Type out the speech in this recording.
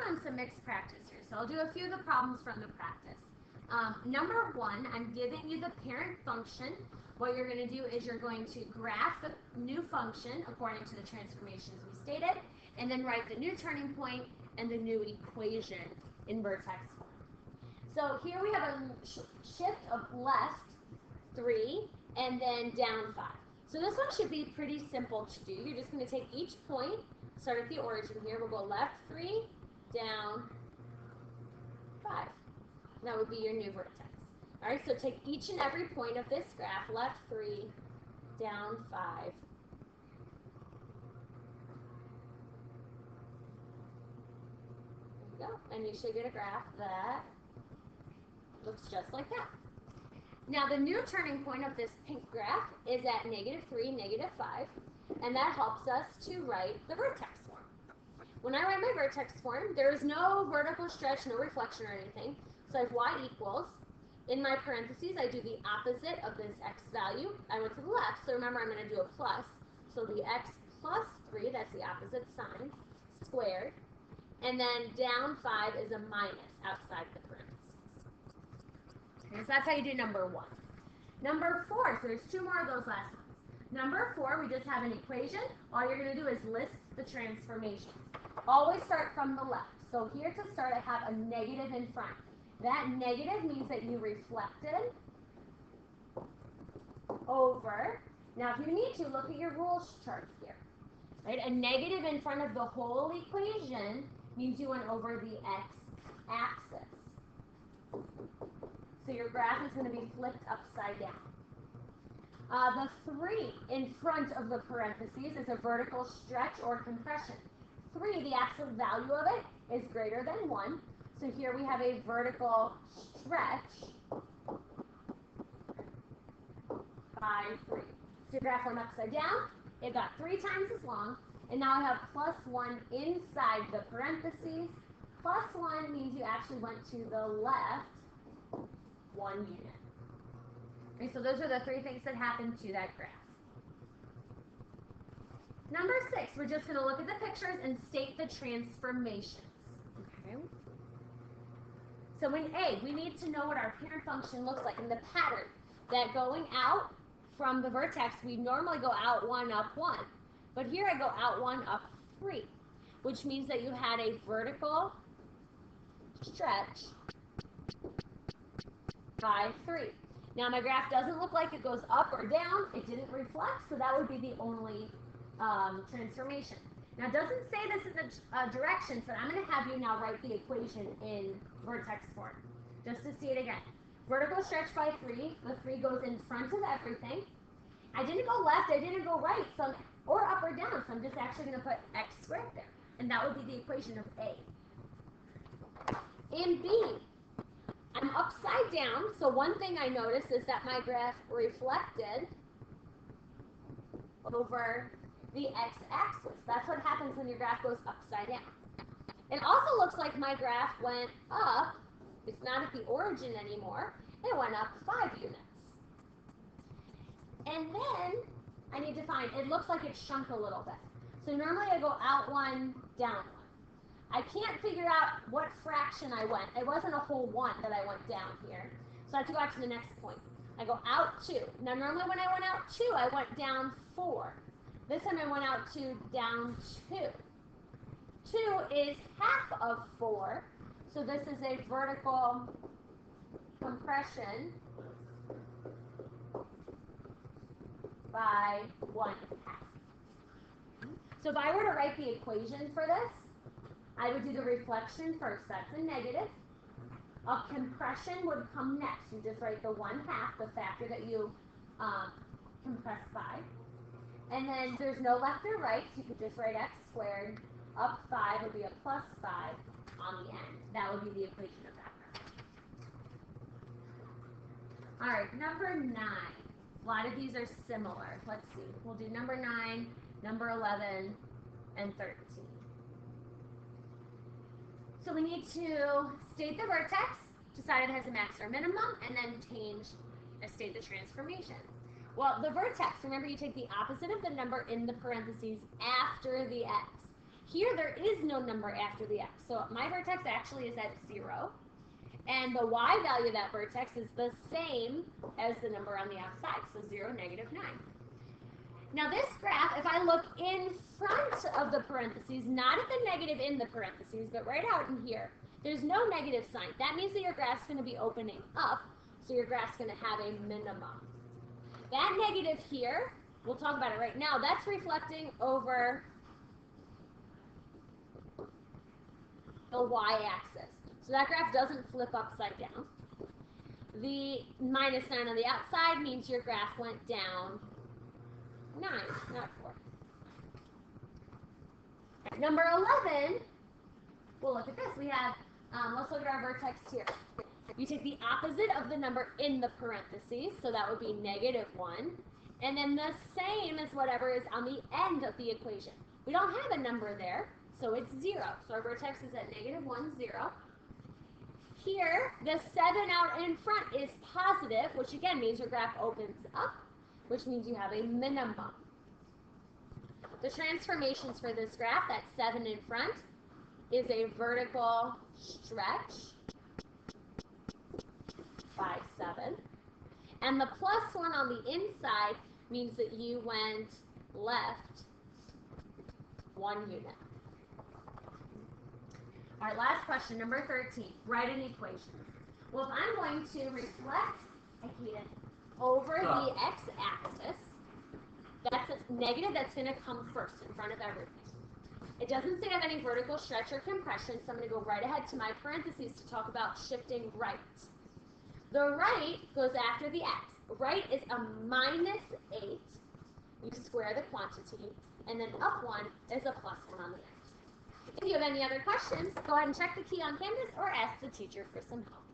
doing some mixed practice here. So I'll do a few of the problems from the practice. Number one, I'm giving you the parent function. What you're going to do is you're going to graph the new function according to the transformations we stated, and then write the new turning point and the new equation in Vertex form. So here we have a shift of left 3 and then down 5. So this one should be pretty simple to do. You're just going to take each point, start at the origin here. We'll go left 3, down 5. That would be your new vertex. All right, so take each and every point of this graph, left 3, down 5. There you go, and you should get a graph that looks just like that. Now the new turning point of this pink graph is at -3, -5, and that helps us to write the vertex form. When I write my vertex form, there is no vertical stretch, no reflection or anything. So I have y equals. In my parentheses, I do the opposite of this x value. I went to the left, so remember I'm going to do a plus. So the x plus 3, that's the opposite sign, squared. And then down 5 is a minus outside the parentheses. Okay, so that's how you do number 1. Number 4, so there's 2 more of those last ones. Number 4, we just have an equation. All you're going to do is list the transformations. Always start from the left. So here to start, I have a negative in front. That negative means that you reflected over. Now, if you need to, look at your rules chart here. Right? A negative in front of the whole equation means you went over the x-axis. So your graph is going to be flipped upside down. The 3 in front of the parentheses is a vertical stretch or compression. 3, the absolute value of it, is greater than 1. So here we have a vertical stretch by 3. So your graph went upside down. It got 3 times as long. And now I have plus 1 inside the parentheses. Plus 1 means you actually went to the left 1 unit. Okay, so those are the 3 things that happened to that graph. Number 6, we're just going to look at the pictures and state the transformations. Okay. So in A, we need to know what our parent function looks like in the pattern. That going out from the vertex, we normally go out 1, up 1. But here I go out 1, up 3, which means that you had a vertical stretch by 3. Now my graph doesn't look like it goes up or down. It didn't reflect, so that would be the only transformation. Now it doesn't say this is a direction, so I'm going to have you now write the equation in vertex form. Just to see it again. Vertical stretch by 3. The 3 goes in front of everything. I didn't go left, I didn't go right, or up or down, so I'm just actually going to put x squared there. And that would be the equation of A. In B, I'm upside down, so one thing I noticed is that my graph reflected over the x-axis. That's what happens when your graph goes upside down. It also looks like my graph went up. It's not at the origin anymore. It went up 5 units. And then I need to find, it looks like it shrunk a little bit. So normally I go out 1, down 1. I can't figure out what fraction I went. It wasn't a whole 1 that I went down here. So I have to go out to the next point. I go out 2. Now normally when I went out 2, I went down 4. This time I went out 2, down 2. 2 is half of 4. So this is a vertical compression by 1/2. So if I were to write the equation for this, I would do the reflection first. That's a negative. A compression would come next. You just write the 1/2, the factor that you compress by. And then there's no left or right, so you could just write x squared. Up 5 would be a plus 5 on the end. That would be the equation of that. All right, number 9. A lot of these are similar. Let's see. We'll do number 9, number 11, and 13. So we need to state the vertex, decide it has a max or minimum, and then state the transformation. Well, the vertex, remember you take the opposite of the number in the parentheses after the x. Here there is no number after the x, so my vertex actually is at 0. And the y value of that vertex is the same as the number on the outside, so 0, negative 9. Now this graph, if I look in front of the parentheses, not at the negative in the parentheses, but right out in here, there's no negative sign. That means that your graph's going to be opening up, so your graph's going to have a minimum. That negative here, we'll talk about it right now, that's reflecting over the y-axis. So that graph doesn't flip upside down. The minus 9 on the outside means your graph went down 9, not 4. Right, number 11, we'll look at this. We have, let's look at our vertex here. You take the opposite of the number in the parentheses, so that would be negative 1. And then the same as whatever is on the end of the equation. We don't have a number there, so it's 0. So our vertex is at negative 1, 0. Here, the 7 out in front is positive, which again means your graph opens up, which means you have a minimum. The transformations for this graph, that 7 in front, is a vertical stretch by 7. And the plus 1 on the inside means that you went left 1 unit. All right, last question, number 13. Write an equation. Well, if I'm going to reflect a cadence over the x-axis, that's a negative that's going to come first in front of everything. It doesn't say I have any vertical stretch or compression, so I'm going to go right ahead to my parentheses to talk about shifting right. The right goes after the x. Right is a minus 8. You square the quantity, and then up 1 is a plus 1 on the x. If you have any other questions, go ahead and check the key on Canvas or ask the teacher for some help.